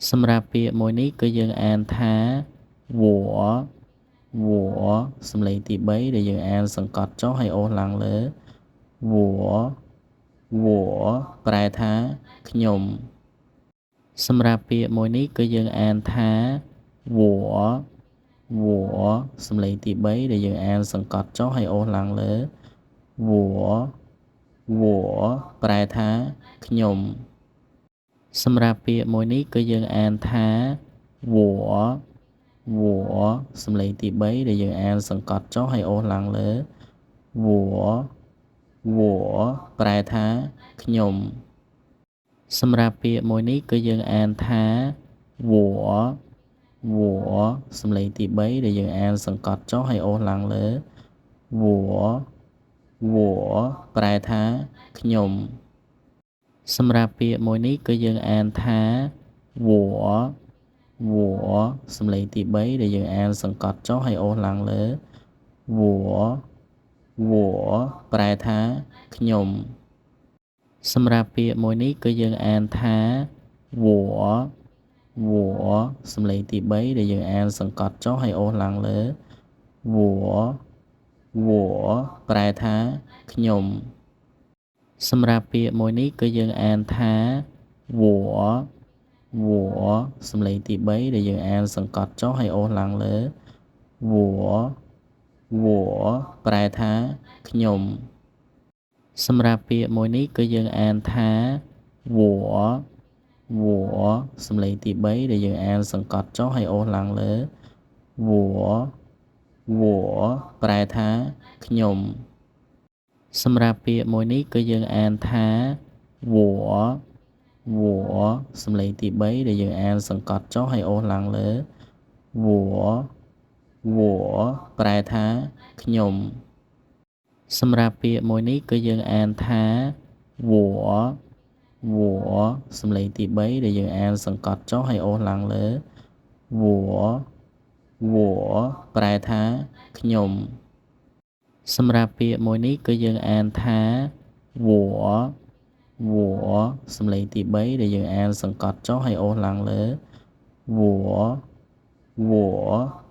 សម្រាប់ពាក្យមួយនេះគឺយើងអានថាវัวសំឡេងទី3ដែលយើងអានសង្កត់ចុះហើយអូសឡើងលើវัวប្រែថាខ្ញុំសម្រាប់ពាក្យមួយនេះគឺយើងអានថាវัวសំឡេងទី3ដែលយើងអានសង្កត់ចុះហើយអូសឡើងលើវัวប្រែថាខ្ញុំសម្រាប់ពាក្យមួយនេះគឺយើងអានថាវัวសំឡេងទី3ដែលយើងអានសង្កត់ចុះហើយអូសឡើងលើវัวប្រែថាខ្ញុំសម្រាប់ពាក្យមួយនេះគឺយើងអានថាវัวសំឡេងទី3ដែលយើងអានសង្កត់ចុះហើយអូសឡើងលើវัวប្រែថាខ្ញុំសម្រាប់ពាក្យមួយនេះគឺយើងអានថាវัวសំឡេងទី3ដែលយើងអានសង្កត់ចុះហើយអូសឡើងលើវัวប្រែថាខ្ញុំសម្រាប់ពាក្យមួយនេះគឺយើងអានថាវัวសំឡេងទី3ដែលយើងអានសង្កត់ចុះហើយអូសឡើងលើវัวប្រែថាខ្ញុំសម្រាប់ពាក្យមួយនេះគឺយើងអានថាវัวសំឡេងទី3ដែលយើងអានសង្កត់ចុះហើយអូសឡើងលើវัวប្រែថាខ្ញុំសម្រាប់ពាក្យមួយនេះគឺយើងអានថាវัวសំឡេងទី3ដែលយើងអានសង្កត់ចុះហើយអូសឡើងលើវัวប្រែថាខ្ញុំសម្រាប់ពាក្យមួយនេះគឺយើងអានថាវัวសំឡេងទី3ដែលយើងអានសង្កត់ចុះហើយអូសឡើងលើវัวប្រែថាខ្ញុំសម្រាប់ពាក្យមួយនេះគឺយើងអានថាវัวសំឡេងទី3ដែលយើងអានសង្កត់ចុះហើយអូសឡើងលើវัวប្រែថាខ្ញុំសម្រាប់ពាក្យមួយនេះគឺយើងអានថាវัวសំឡេងទី3ដែលយើងអានសង្កត់ចុះហើយអូសឡើងលើវัว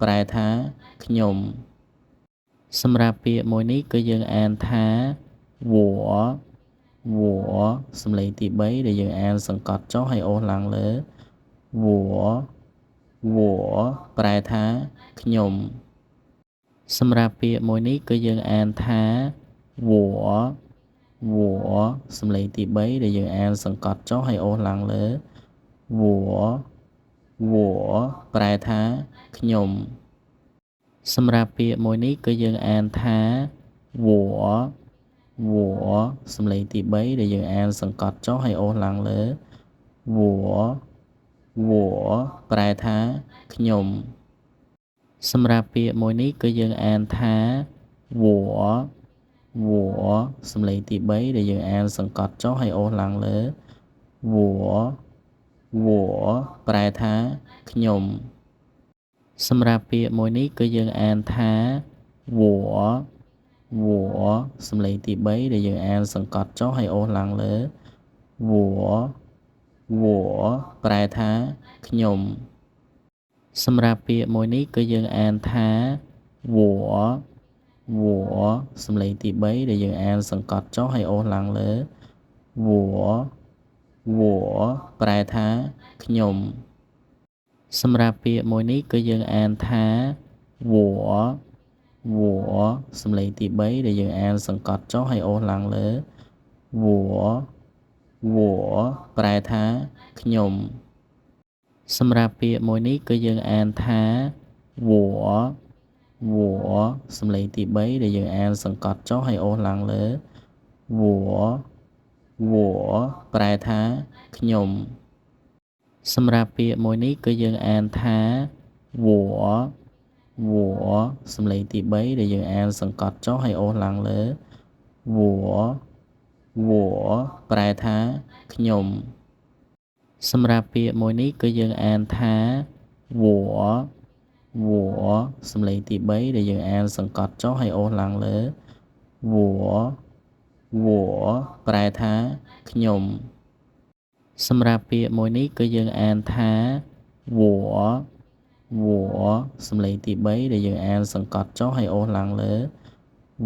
ប្រែថាខ្ញុំសម្រាប់ពាក្យមួយនេះគឺយើងអានថាវัวសំឡេងទី3ដែលយើងអានសង្កត់ចុះហើយអូសឡើងលើវัวប្រែថាខ្ញុំសម្រាប់ពាក្យមួយនេះគឺយើងអានថាវัวសំឡេងទី3ដែលយើងអានសង្កត់ចុះហើយអូសឡើងលើវัวប្រែថាខ្ញុំសម្រាប់ពាក្យមួយនេះគឺយើងអានថាវัวសំឡេងទី3ដែលយើងអានសង្កត់ចុះហើយអូសឡើងលើវัวប្រែថាខ្ញុំសម្រាប់ពាក្យមួយនេះគឺយើងអានថាវัวសំឡេងទី3ដែលយើងអានសង្កត់ចុះហើយអូសឡើងលើវัวប្រែថាខ្ញុំសម្រាប់ពាក្យមួយនេះគឺយើងអានថាវัวសំឡេងទី3ដែលយើងអានសង្កត់ចុះហើយអូសឡើងលើវัวប្រែថាខ្ញុំសម្រាប់ពាក្យមួយនេះគឺយើងអានថាវัวសំឡេងទី3ដែលយើងអានសង្កត់ចុះហើយអូសឡើងលើវัวប្រែថាខ្ញុំសម្រាប់ពាក្យមួយនេះគឺយើងអានថាវัวសំឡេងទី3ដែលយើងអានសង្កត់ចុះហើយអូសឡើងលើវัวប្រែថាខ្ញុំសម្រាប់ពាក្យមួយនេះគឺយើងអានថាវัวសំឡេងទី3ដែលយើងអានសង្កត់ចុះហើយអូសឡើងលើវัวប្រែថាខ្ញុំសម្រាប់ពាក្យមួយនេះគឺយើងអានថាវัวសំឡេងទី3ដែលយើងអានសង្កត់ចុះហើយអូសឡើងលើវัวប្រែថាខ្ញុំសម្រាប់ពាក្យមួយនេះគឺយើងអានថាវัวសំឡេងទី3ដែលយើងអានសង្កត់ចុះហើយអូសឡើងលើវัวប្រែថាខ្ញុំ សម្រាប់ពាក្យមួយនេះគឺយើងអានថាវัวសំឡេងទី3ដែលយើងអានសង្កត់ចុះហើយអូសឡើងលើ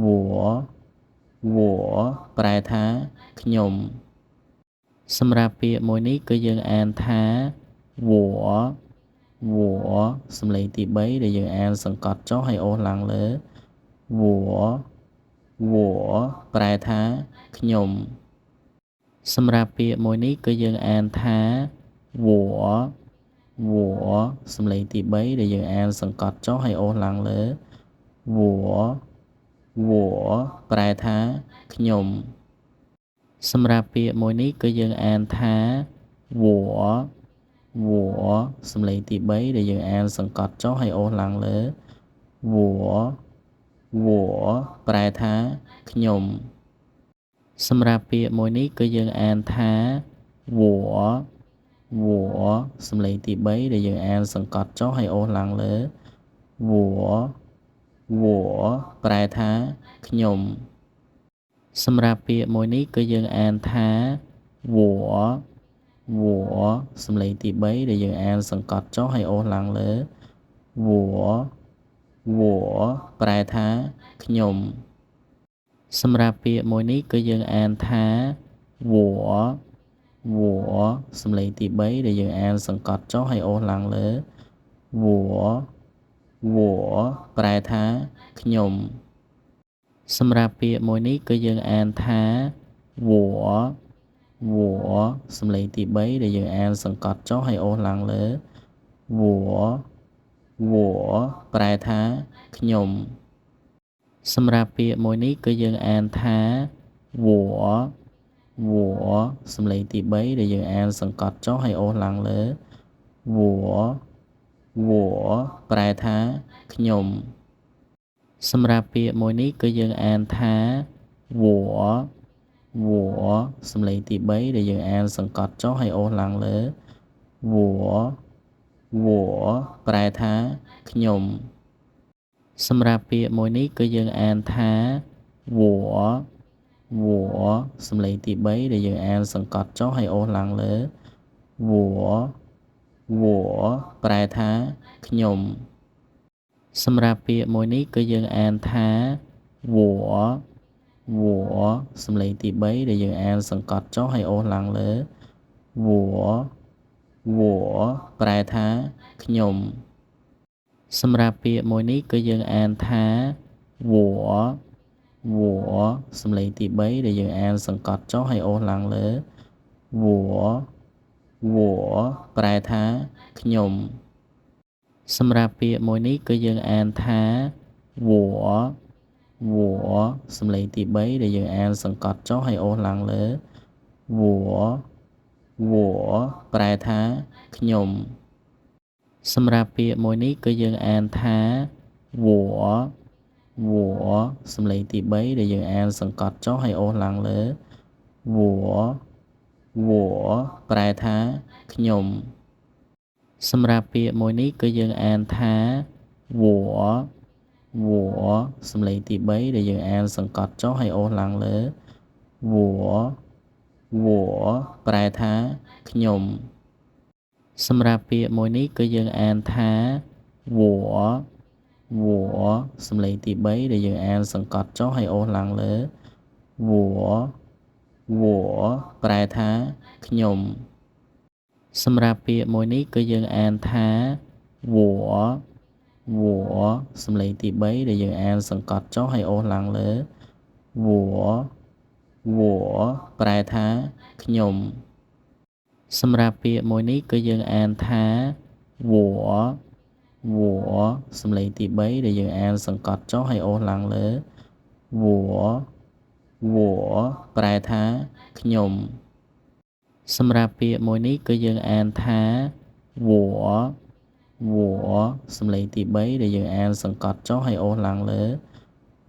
វัวប្រែថាខ្ញុំសម្រាប់ពាក្យមួយនេះគឺយើងអានថាវัวសំឡេងទី3ដែលយើងអានសង្កត់ចុះហើយអូសឡើងលើវัวប្រែថាខ្ញុំសម្រាប់ពាក្យមួយនេះគឺយើងអានថាវัวសំឡេងទី3ដែលយើងអានសង្កត់ចុះហើយអូសឡើងលើវัวប្រែថាខ្ញុំសម្រាប់ពាក្យមួយនេះគឺយើងអានថាវัวសំឡេងទី3ដែលយើងអានសង្កត់ចុះហើយអូសឡើងលើវัวប្រែថាខ្ញុំសម្រាប់ពាក្យមួយនេះគឺយើងអានថាវัวសំឡេងទី3ដែលយើងអានសង្កត់ចុះហើយអូសឡើងលើវัวប្រែថាខ្ញុំសម្រាប់ពាក្យមួយនេះគឺយើងអានថាវัวសំឡេងទី3ដែលយើងអានសង្កត់ចុះហើយអូសឡើងលើវัวប្រែថាខ្ញុំសម្រាប់ពាក្យមួយនេះគឺយើងអានថាវัวសំឡេងទី3ដែលយើងអានសង្កត់ចុះហើយអូសឡើងលើវัวប្រែថាខ្ញុំសម្រាប់ពាក្យមួយនេះគឺយើងអានថាវัวសំឡេងទី3ដែលយើងអានសង្កត់ចុះហើយអូសឡើងលើវัวប្រែថាខ្ញុំសម្រាប់ពាក្យមួយនេះគឺយើងអានថាវัวសំឡេងទី3ដែលយើងអានសង្កត់ចុះហើយអូសឡើងលើវัวប្រែថាខ្ញុំសម្រាប់ពាក្យមួយនេះគឺយើងអានថាវัวសំឡេងទី3ដែលយើងអានសង្កត់ចុះហើយអូសឡើងលើវัวប្រែថាខ្ញុំសម្រាប់ពាក្យមួយនេះគឺយើងអានថាវัวសំឡេងទី3ដែលយើងអានសង្កត់ចុះហើយអូសឡើងលើវัวប្រែថាខ្ញុំសម្រាប់ពាក្យមួយនេះគឺយើងអានថាវัวសំឡេងទី3ដែលយើងអានសង្កត់ចុះហើយអូសឡើងលើវัวប្រែថាខ្ញុំសម្រាប់ពាក្យមួយនេះគឺយើងអានថាវัวសំឡេងទី3ដែលយើងអានសង្កត់ចុះហើយអូសឡើងលើវัวប្រែថាខ្ញុំសម្រាប់ពាក្យមួយនេះគឺយើងអានថាវัวសំឡេងទី3ដែលយើងអានសង្កត់ចុះហើយអូសឡើងលើវัวប្រែថាខ្ញុំសម្រាប់ពាក្យមួយនេះគឺយើងអានថាវัวសំឡេងទី3ដែលយើងអានសង្កត់ចុះហើយអូសឡើងលើវัวប្រែថាខ្ញុំសម្រាប់ពាក្យមួយនេះគឺយើងអានថាវัวសំឡេងទី3ដែលយើងអានសង្កត់ចុះហើយអូសឡើងលើវัวប្រែថាខ្ញុំសម្រាប់ពាក្យមួយនេះគឺយើងអានថាវัวសំឡេងទី3ដែលយើងអានសង្កត់ចុះហើយអូសឡើងលើវัวប្រែថាខ្ញុំសម្រាប់ពាក្យមួយនេះគឺយើងអានថាវัวសំឡេងទី3ដែលយើងអានសង្កត់ចុះហើយអូសឡើងលើវัวប្រែថាខ្ញុំសម្រាប់ពាក្យមួយនេះគឺយើងអានថាវัวសំឡេងទី3ដែលយើងអានសង្កត់ចុះហើយអូសឡើងលើវัวប្រែថាខ្ញុំសម្រាប់ពាក្យមួយនេះគឺយើងអានថាវัวសម្រាប់ពាក្យមួយនេះគឺយើងអានថាវัวសំឡេងទី3ដែលយើងអានសង្កត់ចុះហើយអូសឡើងលើវัวប្រែថាខ្ញុំសម្រាប់ពាក្យមួយនេះគឺយើងអានថាវัวសំឡេងទី3ដែលយើងអានសង្កត់ចុះហើយអូសឡើងលើ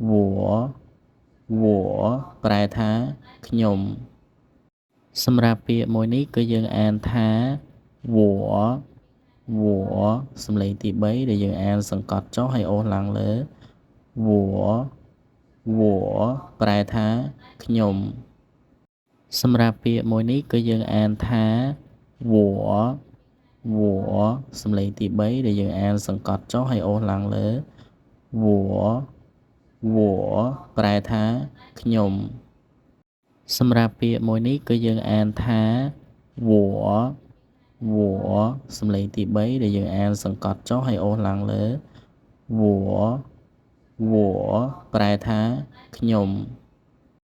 វัวប្រែថាខ្ញុំសម្រាប់ពាក្យមួយនេះគឺយើងអានថាវัวសំឡេងទី3ដែលយើងអានសង្កត់ចុះហើយអូសឡើងលើវัวប្រែថាខ្ញុំ សម្រាប់ពាក្យមួយនេះគឺយើងអានថាវ៉វ៉សំឡេងទី3ដែលយើងអានសង្កត់ចុះហើយអូសឡើងលើវ៉ប្រែថាខ្ញុំសម្រាប់ពាក្យមួយនេះគឺយើងអានថាវ៉សំឡេងទី3ដែលយើងអានសង្កត់ចុះហើយអូសឡើងលើវ៉ប្រែថាខ្ញុំ